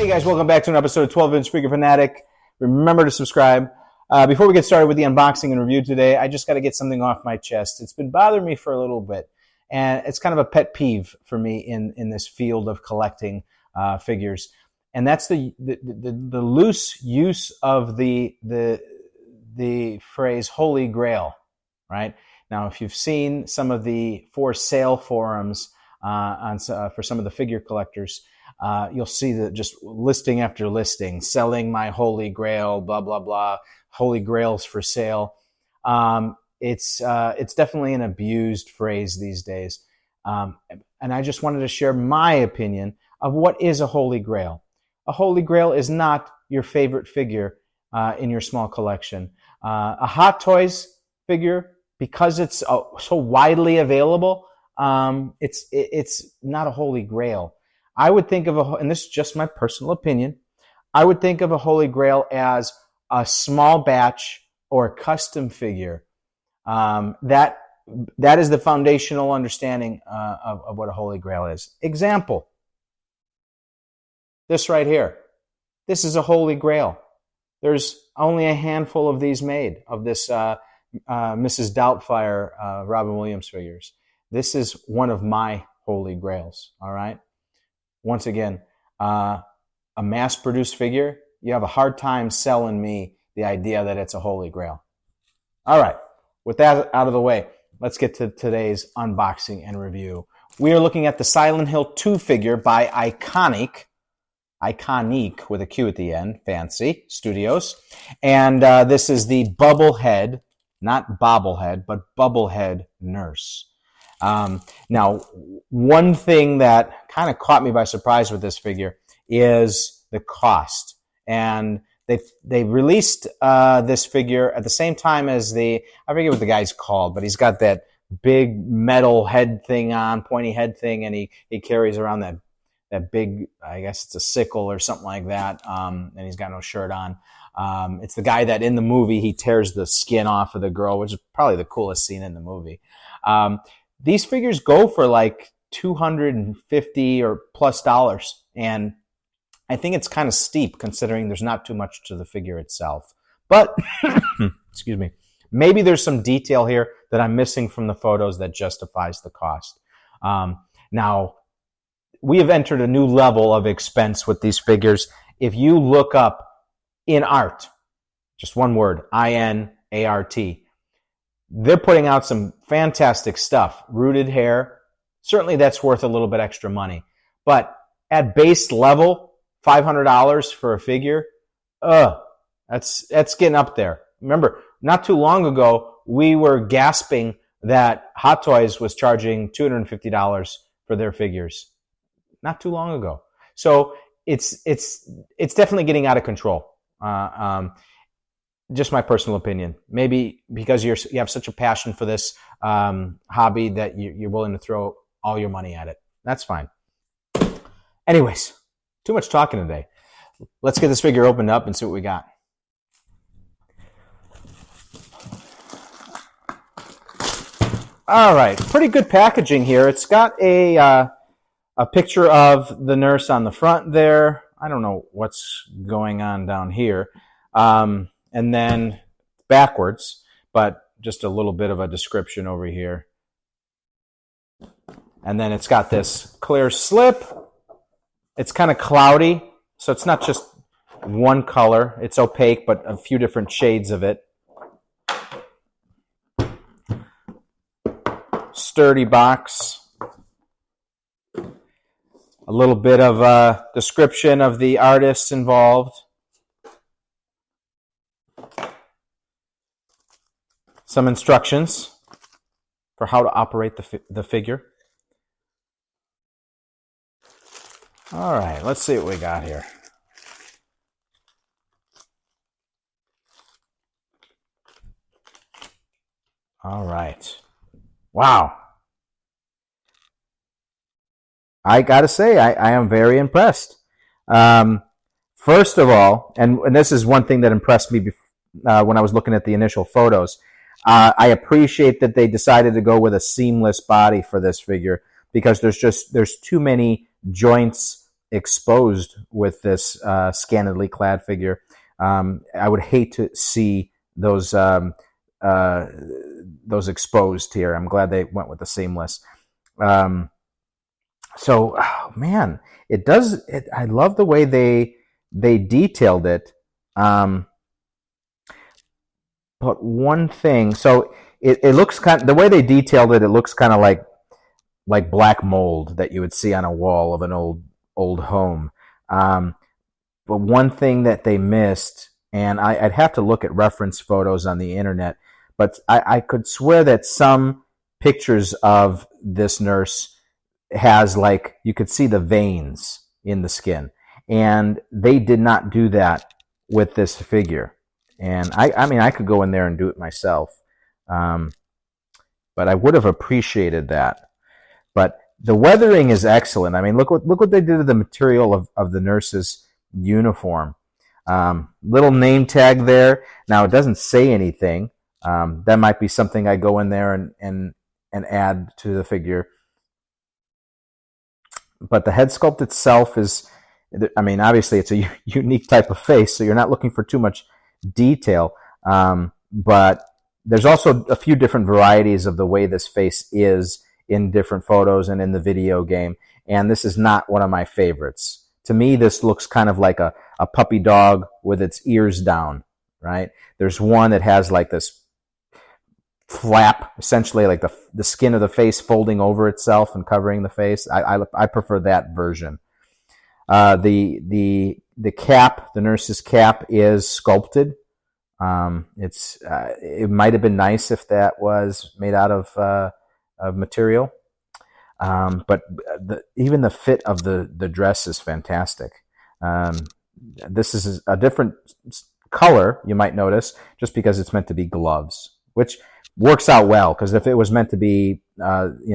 Hey guys, welcome back to an episode of 12-Inch Figure Fanatic. Remember to subscribe. Before we get started with the unboxing and review today, I just got to get something off my chest. It's been bothering me for a little bit, and it's kind of a pet peeve for me in this field of collecting figures, and that's the loose use of the phrase "Holy Grail." Right now, if you've seen some of the for sale forums for some of the figure collectors, you'll see that just listing after listing, selling my Holy Grail, blah, blah, blah, Holy Grails for sale. It's definitely an abused phrase these days. And I just wanted to share my opinion of what is a Holy Grail. A Holy Grail is not your favorite figure in your small collection. A Hot Toys figure, because it's so widely available, it's not a Holy Grail. I would think of and this is just my personal opinion, I would think of a Holy Grail as a small batch or a custom figure. That is the foundational understanding of what a Holy Grail is. Example, this right here. This is a Holy Grail. There's only a handful of these made, of this Mrs. Doubtfire Robin Williams figures. This is one of my Holy Grails, all right? Once again, a mass-produced figure, you have a hard time selling me the idea that it's a Holy Grail. All right, with that out of the way, let's get to today's unboxing and review. We are looking at the Silent Hill 2 figure by ICONIQ with a Q at the end, fancy, Studios. And this is the Bubblehead, not bobblehead, but Bubblehead Nurse. Now, one thing that kind of caught me by surprise with this figure is the cost. And they released this figure at the same time as I forget what the guy's called, but he's got that big metal head thing on, pointy head thing, and he carries around that big, I guess it's a sickle or something like that, and he's got no shirt on. It's the guy that in the movie, he tears the skin off of the girl, which is probably the coolest scene in the movie. These figures go for like $250 or plus, and I think it's kind of steep considering there's not too much to the figure itself. But, excuse me, maybe there's some detail here that I'm missing from the photos that justifies the cost. Now, we have entered a new level of expense with these figures. If you look up InArt, just one word, INART, they're putting out some fantastic stuff. Rooted hair, certainly that's worth a little bit extra money. But at base level, $500 for a figure, that's getting up there. Remember, not too long ago, we were gasping that Hot Toys was charging $250 for their figures. Not too long ago. So it's definitely getting out of control. Just my personal opinion. Maybe because you have such a passion for this hobby that you're willing to throw all your money at it. That's fine. Anyways, too much talking today. Let's get this figure opened up and see what we got. All right, pretty good packaging here. It's got a picture of the nurse on the front there. I don't know what's going on down here. And then backwards, but just a little bit of a description over here. And then it's got this clear slip. It's kind of cloudy, so it's not just one color. It's opaque, but a few different shades of it. Sturdy box. A little bit of a description of the artists involved. Some instructions for how to operate the figure. All right, let's see what we got here. All right. Wow. I got to say, I am very impressed. First of all, and this is one thing that impressed me when I was looking at the initial photos, I appreciate that they decided to go with a seamless body for this figure because there's too many joints exposed with this scantily clad figure. I would hate to see those exposed here. I'm glad they went with the seamless. So, oh, man, it does. I love the way they detailed it. But one thing, so it looks kind of, the way they detailed it, it looks kind of like black mold that you would see on a wall of an old home. But one thing that they missed, and I'd have to look at reference photos on the internet, but I could swear that some pictures of this nurse has, like, you could see the veins in the skin, and they did not do that with this figure. And I mean, I could go in there and do it myself, but I would have appreciated that. But the weathering is excellent. I mean, look what they did to the material of the nurse's uniform. Little name tag there. Now, it doesn't say anything. That might be something I go in there and add to the figure. But the head sculpt itself is, I mean, obviously it's a unique type of face, so you're not looking for too much detail. But there's also a few different varieties of the way this face is in different photos and in the video game. And this is not one of my favorites. To me, this looks kind of like a puppy dog with its ears down, right? There's one that has like this flap, essentially like the skin of the face folding over itself and covering the face. I prefer that version. The cap, the nurse's cap, is sculpted. It might have been nice if that was made out of material. But even the fit of the dress is fantastic. This is a different color, you might notice, just because it's meant to be gloves, which works out well, because if it was meant to be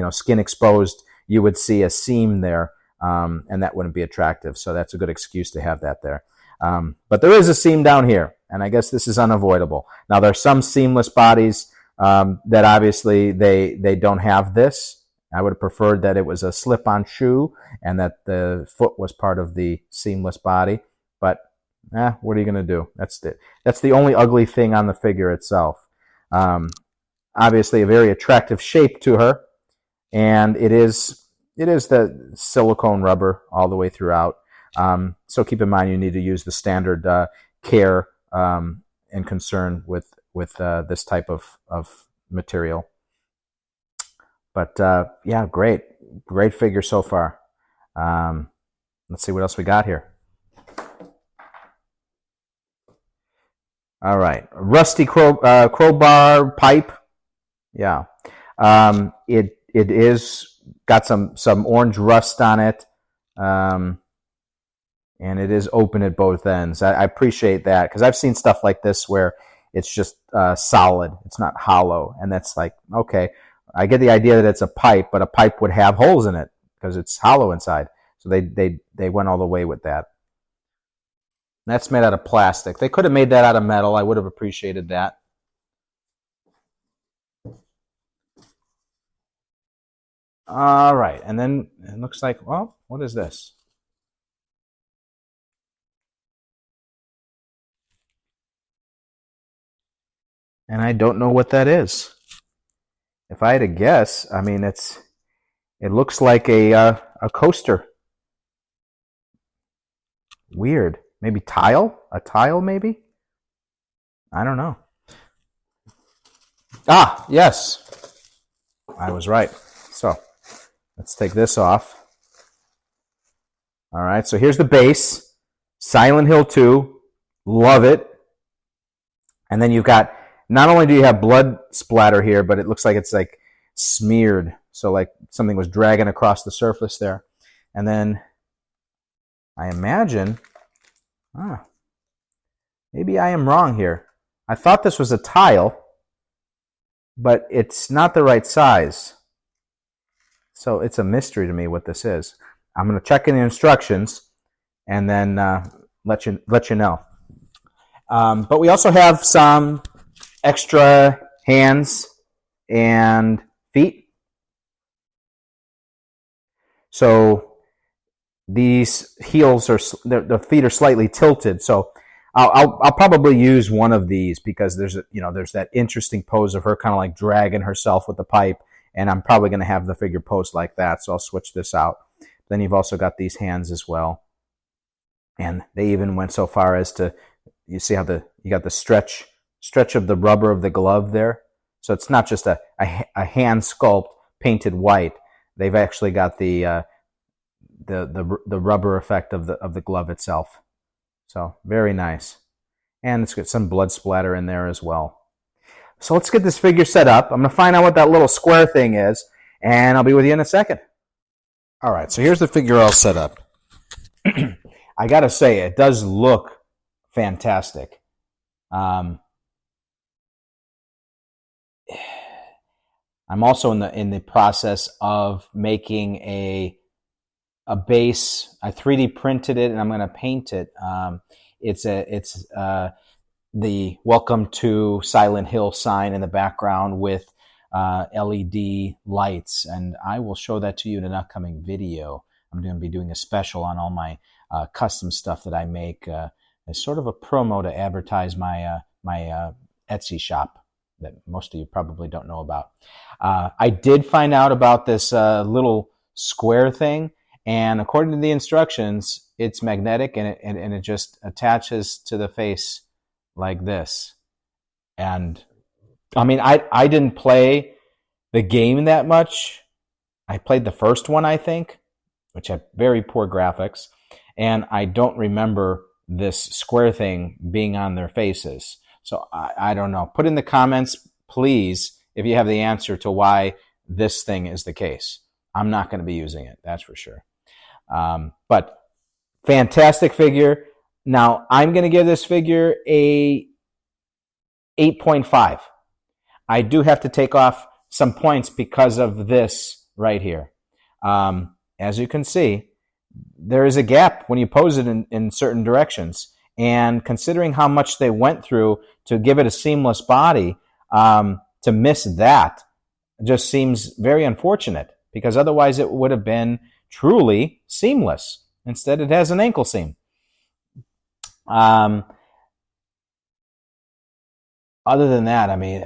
skin exposed, you would see a seam there, and that wouldn't be attractive. So that's a good excuse to have that there. But there is a seam down here, and I guess this is unavoidable. Now, there's some seamless bodies that obviously they don't have this. I would have preferred that it was a slip-on shoe and that the foot was part of the seamless body. But what are you going to do? That's the only ugly thing on the figure itself. Obviously, a very attractive shape to her, and it is the silicone rubber all the way throughout. So keep in mind you need to use the standard care and concern with this type of material. But yeah, great figure so far. Let's see what else we got here. All right, rusty crowbar pipe. Yeah, it is got some orange rust on it, and it is open at both ends. I appreciate that, because I've seen stuff like this where it's just solid, it's not hollow, and that's like, okay, I get the idea that it's a pipe, but a pipe would have holes in it because it's hollow inside. So they went all the way with that. That's made out of plastic. They could have made that out of metal. I would have appreciated that. All right, and then it looks like, well, what is this? And I don't know what that is. If I had to guess, I mean, it looks like a coaster. Weird. Maybe tile? A tile, maybe? I don't know. Ah, yes. I was right. So let's take this off. All right, so here's the base. Silent Hill 2. Love it. And then you've got, not only do you have blood splatter here, but it looks like it's like smeared. So like something was dragging across the surface there. And then I imagine, maybe I am wrong here. I thought this was a tile, but it's not the right size. So it's a mystery to me what this is. I'm going to check in the instructions and then let you know. But we also have some extra hands and feet. So these heels are, the feet are slightly tilted. So I'll probably use one of these because there's that interesting pose of her kind of like dragging herself with the pipe, and I'm probably going to have the figure pose like that. So I'll switch this out. Then you've also got these hands as well, and they even went so far as to, you see how you got the stretch of the rubber of the glove there. So it's not just a hand sculpt painted white. They've actually got the rubber effect of the glove itself. So very nice. And it's got some blood splatter in there as well. So let's get this figure set up. I'm going to find out what that little square thing is, and I'll be with you in a second. All right, so here's the figure all set up. I got to say, it does look fantastic. I'm also in the process of making a base. I 3D printed it, and I'm going to paint it. It's the Welcome to Silent Hill sign in the background with LED lights, and I will show that to you in an upcoming video. I'm going to be doing a special on all my custom stuff that I make as sort of a promo to advertise my Etsy shop that most of you probably don't know about. I did find out about this little square thing, and according to the instructions, it's magnetic, and it just attaches to the face like this. And I mean, I didn't play the game that much. I played the first one, I think, which had very poor graphics, and I don't remember this square thing being on their faces. So I don't know. Put in the comments, please, if you have the answer to why this thing is the case. I'm not going to be using it, that's for sure. But fantastic figure. Now, I'm going to give this figure a 8.5. I do have to take off some points because of this right here. As you can see, there is a gap when you pose it in certain directions. And considering how much they went through to give it a seamless body, to miss that just seems very unfortunate, because otherwise it would have been truly seamless. Instead, it has an ankle seam. Other than that, I mean,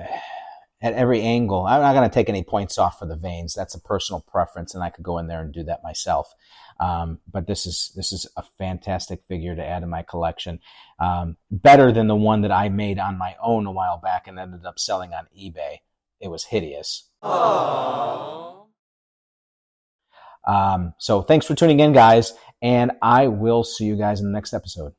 at every angle, I'm not going to take any points off for the veins. That's a personal preference, and I could go in there and do that myself. But this is a fantastic figure to add to my collection. Better than the one that I made on my own a while back and ended up selling on eBay. It was hideous. Aww. So thanks for tuning in, guys, and I will see you guys in the next episode.